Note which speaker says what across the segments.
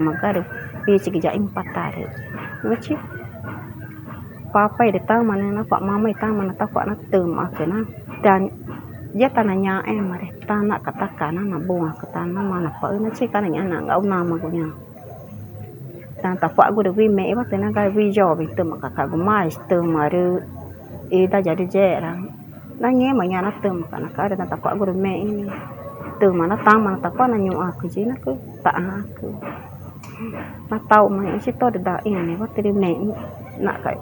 Speaker 1: Magari bisa kita empatar. Macam papa itu tahu mana nak, pak mama itu tahu mana, tak nak terima kena. Dan dia tanahnya mare tanah katakan nak buang ke tanah mana pak ini sih kan anak ngau nama punya. Dan tak pak gue dewi me apa tena kai video itu maka kagum mais terima ada ida jadi jarang. Nanya mana nak terima karena kada tak pak gue me ini terima nak tang mana tak pak nanyu aku je nak tak aku. Nak tahu mana sih tahu dah ini apa tadi me nak kai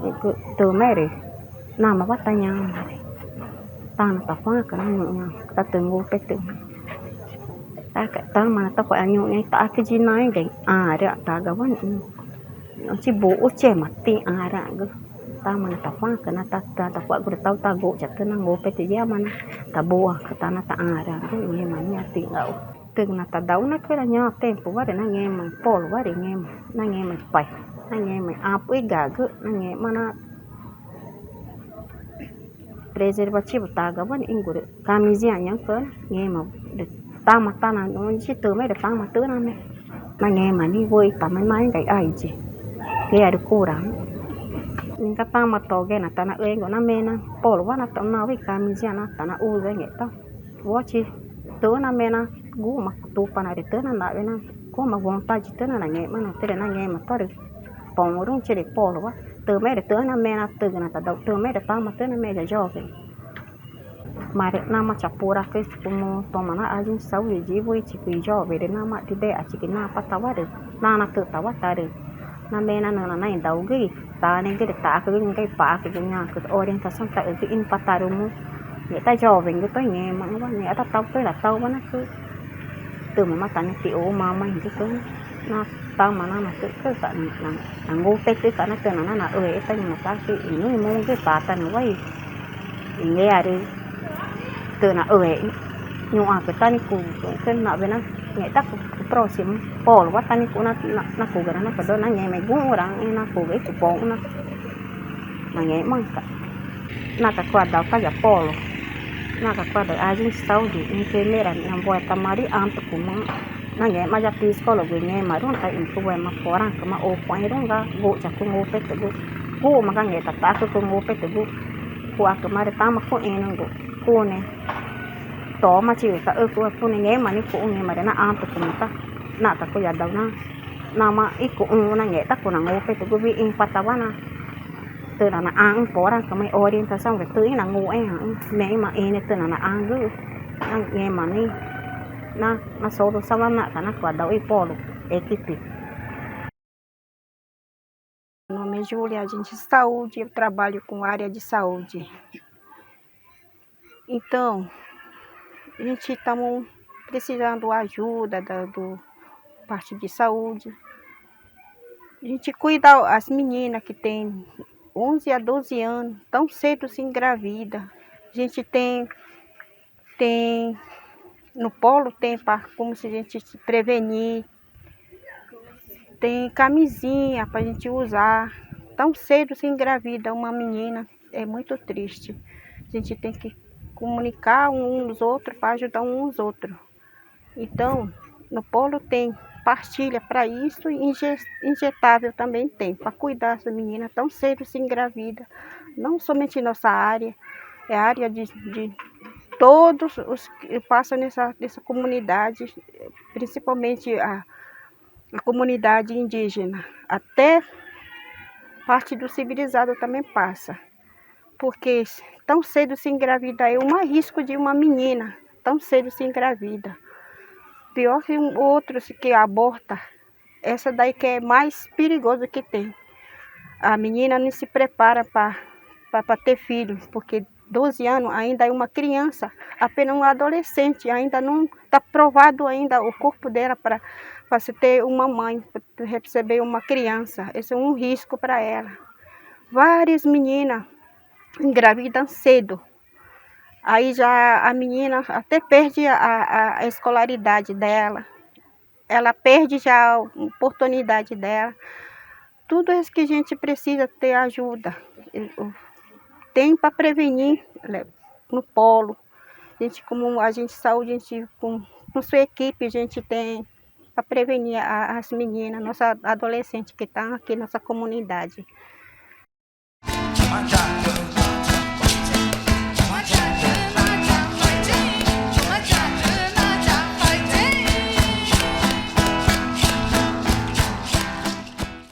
Speaker 1: terima deh. Nama apa tanya tang tak apa kena nyu kita tunggu petu. Tak tang mana tak apa nyu ni tak aku je naik deh. Ada tak gawan. Chỉ bố trẻ mà ti ra cơ ta mà ta phá cái nó ta quậy của tao ta gỗ chặt cái nó ngô pe thì mà ta bùa cái ta nó ta ra cái nghe mà nghe tiếng ẩu từ nó ta đấu nó cái là nhau tên của vợ để nó nghe mà pol vợ để nghe nó nghe mà phải nó nghe mà áp ấy gà cứ nó nghe mà nó preservativo ta cái vấn in của camisia nhá cơ nghe mà được ta mà ta là nó chỉ từ mấy được ta mà tứ năm nó nghe mà đi vui ta mấy mấy cái ai chứ cái ada kurang. Ni kata mato ge na tanah ego na mena pol wa na tanah wi kamisia na tanah u ge ngeto. Wachi to na mena gu ma tu pana de tena na bena ko ma vontade tena na nge mana tere na nge ma tore pomorun chele pol wa to me de tena mena to na ta do to me de ta ma tena me de jovem. Mare na ma chapura ke como toma na agente saúde de voi tipo jovem de na ma de a chiquina patawa de na to tawa tare. Na mena na na indau ge ta nên cái ta cái pa cái nhà cái orientação ta ở cái empatarumu người ta jovem cái tôi nghe mà nó nghe ta tao tới là tao nó cứ từ mà tanya tiểu mà mày cái nó tao mà nó cái là ngu tê cái nó tên nó ơi cái mà ta cái những mong cái pa ta nó vậy nghe đi từ nó ơi nhưng mà cái ta ni cũng cái nọ bên nó nghe ta próximo polo wa tani kuna na kuga na ka na nge mai gung orang na kuga itu pong na nge mang ka na ka quadra ka ya polo na ka quadra agente saúde enfermeira na boa tamari anto kuma na nge ma ja psicólogo nge ma ron ta info ma foran ka ma o point ron ga go cha ku ngo pe te go ma ka nge ta ku ngo pe te go ku ak ma re ta ma ko en ngo ku ne to mà chịu ta cô này nghe mà ní cô nghe mà để nó ăn tụi mình ta nãy ta cô giờ đầu na mà ít cô nó nghe ta cô nàng ngô phải tụi cô vi in phát tao na từ là ăn bỏ ra cái mấy orientação về tưới là ngô ấy hả mẹ mà in từ là ăn cứ nghe mà ní na số đồ sao nãy ta nó quả đầu ít bỏ luôn equipe. Meu nome é Júlia, agente de saúde, eu trabalho com área de saúde. Então, a gente está precisando ajuda do parte de saúde. A gente cuida as meninas que têm 11 a 12 anos, tão cedo se engravida. A gente tem no polo tem como se a gente se prevenir. Tem camisinha para a gente usar. Tão cedo se engravida uma menina, é muito triste. A gente tem que comunicar uns aos outros para ajudar uns aos outros. Então, no polo tem partilha para isso e injetável também tem, para cuidar dessa menina tão cedo se engravida. Não somente nossa área, é a área de todos os que passam nessa comunidade, principalmente a comunidade indígena. Até parte do civilizado também passa. Porque tão cedo se engravida é um risco de uma menina, tão cedo se engravida. Pior que outros que aborta, essa daí que é mais perigoso que tem. A menina não se prepara para ter filho, porque 12 anos ainda é uma criança, apenas um adolescente, ainda não está provado ainda o corpo dela para se ter uma mãe, para receber uma criança. Esse é um risco para ela. Várias meninas engravidam cedo. Aí já a menina até perde a escolaridade dela. Ela perde já a oportunidade dela. Tudo isso que a gente precisa ter ajuda. Tem para prevenir no polo. A gente, como agente de saúde, a gente, com sua equipe, a gente tem para prevenir as meninas, nossa adolescentes que estão aqui na nossa comunidade.